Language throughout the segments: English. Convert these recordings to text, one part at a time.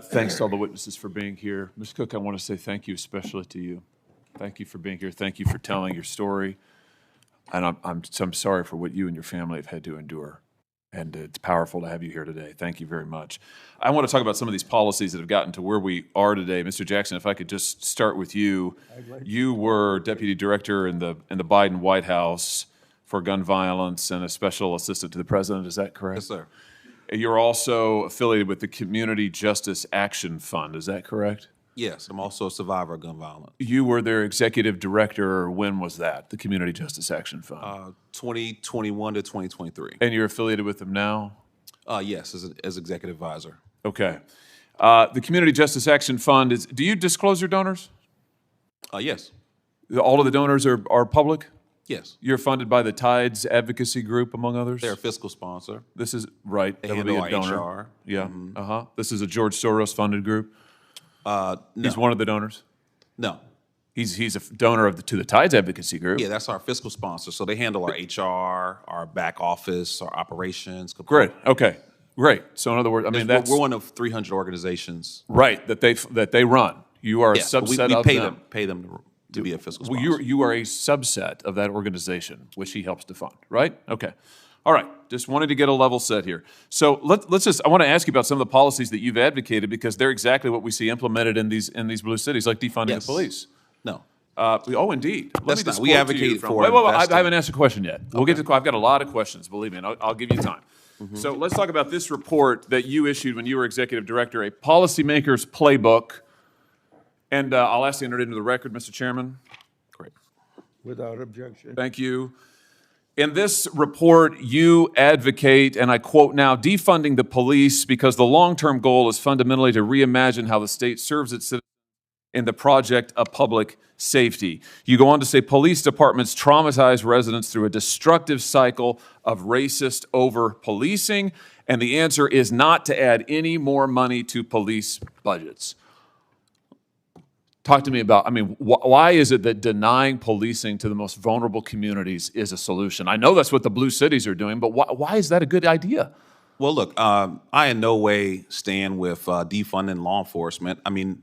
Thanks to all the witnesses for being here. Ms. Cook, I want to say thank you especially to you. Thank you for being here. Thank you for telling your story. And I'm sorry for what you and your family have had to endure. And it's powerful to have you here today. Thank you very much. I want to talk about some of these policies that have gotten to where we are today. Mr. Jackson, if I could just start with you. You were Deputy Director in the Biden White House for gun violence and a special assistant to the president. Is that correct? Yes, sir. You're also affiliated with the Community Justice Action Fund. Is that correct? Yes, I'm also a survivor of gun violence. You were their executive director. When was that, the Community Justice Action Fund? 2021 to 2023. And you're affiliated with them now? Yes, as executive advisor. Okay. The Community Justice Action Fund is, do you disclose your donors? Yes. All of the donors are public? Yes. You're funded by the Tides Advocacy Group, among others? They're a fiscal sponsor. This is, right. They that would handle be a our donor. HR. Yeah. This is a George Soros funded group? No. He's one of the donors? No. He's a donor to the Tides Advocacy Group. Yeah, that's our fiscal sponsor. So they handle our HR, our back office, our operations. Great. Okay. Great. So in other words, I mean, that's we're one of 300 organizations. right that they run. You are a Yes, but subset we of pay them. pay them to be a fiscal Well, sponsor. you are a subset of that organization, which he helps to fund, right? Okay. All right. Just wanted to get a level set here. So let's just, I want to ask you about some of the policies that you've advocated because they're exactly what we see implemented in these blue cities, like defunding Yes. the police. No. Oh, indeed. That's not- we quote to advocate you from- for wait, I investing. haven't asked a question yet. We'll get to. I've got a lot of questions. Believe me, and I'll give you time. So let's talk about this report that you issued when you were executive director, a policymaker's playbook. And I'll ask to enter it into the record, Mr. Chairman. Great. Without objection. Thank you. In this report, you advocate, and I quote now, defunding the police because the long-term goal is fundamentally to reimagine how the state serves its citizens in the project of public safety. You go on to say police departments traumatize residents through a destructive cycle of racist over-policing, and the answer is not to add any more money to police budgets. Talk to me about, I mean, why is it that denying policing to the most vulnerable communities is a solution? I know that's what the blue cities are doing, but why is that a good idea? Well, look, I in no way stand with defunding law enforcement. I mean,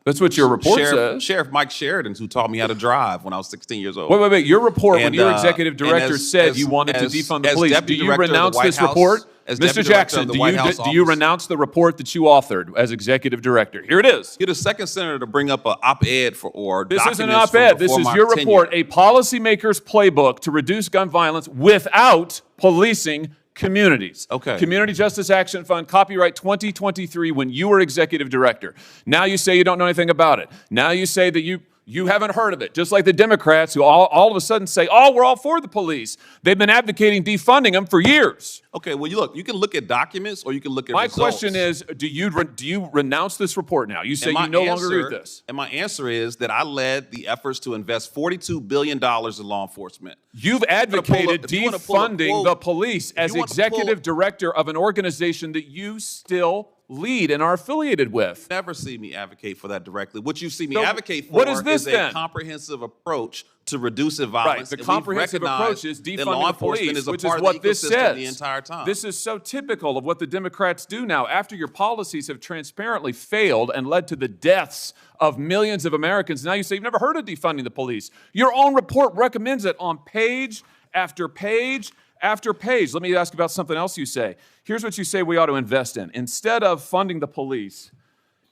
That's what your report says. Sheriff Mike Sheridan, who taught me how to drive when I was 16 years old. Wait. Your report, when And, your executive director said you wanted to defund the police, do Deputy you Director of the renounce White this House- report? as Mr. Deputy Director Jackson, of the do White you House do you office- renounce the report that you authored as executive director? Here it is. You're the second senator to bring up an op-ed or This isn't an documents from op-ed. This before is my your tenure. report, a policymaker's playbook to reduce gun violence without policing communities. Okay. Community Justice Action Fund, copyright 2023, when you were executive director. Now you say you don't know anything about it. Now you say that you haven't heard of it, just like the Democrats who all of a sudden say, oh, we're all for the police. They've been advocating defunding them for years. Okay, well, you can look at documents or you can look at My results. question is, do you renounce this report now? You say And my you no longer agree answer- with this. And my answer is that I led the efforts to invest $42 billion in law enforcement. You've advocated if you wanna pull up defunding quote- the police as you want to executive director of an organization that you still lead and are affiliated with. Never see me advocate for that directly. What you see me So advocate for what is this a then? comprehensive approach to reducing Right, violence. the And we've comprehensive recognized approach is that defunding law the enforcement police, is a which part is of what the this ecosystem says. the entire time. This is so typical of what the Democrats do now. After your policies have transparently failed and led to the deaths of millions of Americans, now you say you've never heard of defunding the police. Your own report recommends it on page after page after page. Let me ask about something else you say. Here's what you say we ought to invest in. Instead of funding the police,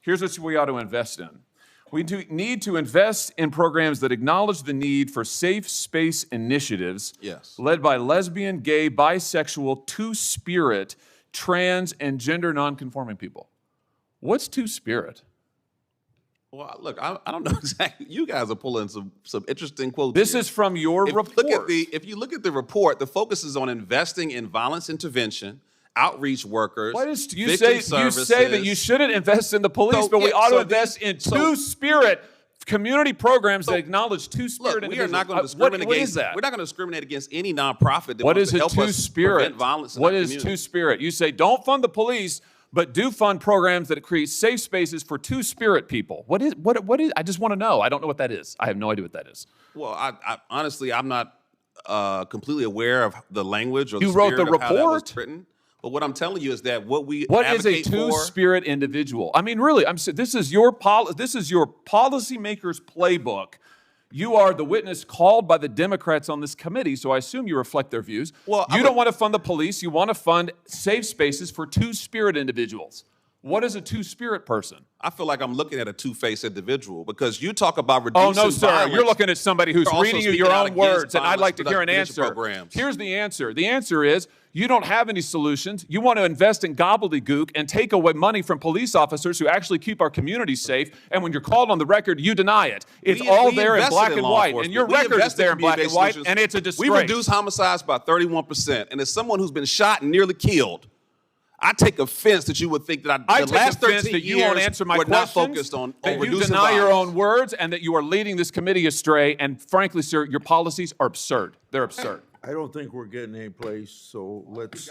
here's what we ought to invest in. We need to invest in programs that acknowledge the need for safe space initiatives Yes. led by lesbian, gay, bisexual, two-spirit, trans, and gender nonconforming people. What's two-spirit? Well, look, I don't know exactly. You guys are pulling some interesting quotes. This here. is from your report. If you look at the report, the focus is on investing in violence intervention, outreach workers. What is you victim say? You say that services. you shouldn't invest in the police, So, but we yeah, ought to so invest in so- two-spirit community programs that acknowledge Look, two-spirit. we are not going to individuals. discriminate What against. is that? We're not going to discriminate against any nonprofit that What wants is to a help us two-spirit? prevent violence in What our is community. two-spirit? You say don't fund the police, but do fund programs that create safe spaces for two-spirit people. What is? I just want to know. I don't know what that is. I have no idea what that is. Well, I honestly, I'm not completely aware of the language or You the wrote spirit the of how that was report? written. But what I'm telling you is that what we What is a advocate for, two-spirit individual? I mean, really, this is your policymaker's playbook. You are the witness called by the Democrats on this committee, so I assume you reflect their views. Well, you don't want to fund the police. You want to fund safe spaces for two-spirit individuals. What is a two-spirit person? I feel like I'm looking at a two-faced individual because you talk about reducing Oh, no, sir. violence. You're looking at somebody who's You're also reading you speaking your out own against words, and I'd like to hear an violence answer. programs. Here's the answer. The answer is you don't have any solutions. You want to invest in gobbledygook and take away money from police officers who actually keep our communities safe, and when you're called on the record, you deny it. It's all there in black and white, and your record is there in black and white, and it's a disgrace. We reduced homicides by 31%, and as someone who's been shot and nearly killed, I take offense that you would think that I the take last offense 13 that you years won't answer my we're not questions, focused on that you reducing deny your violence. own words, and that you are leading this committee astray. And frankly, sir, your policies are absurd. They're absurd. I don't think we're getting any place, so let's,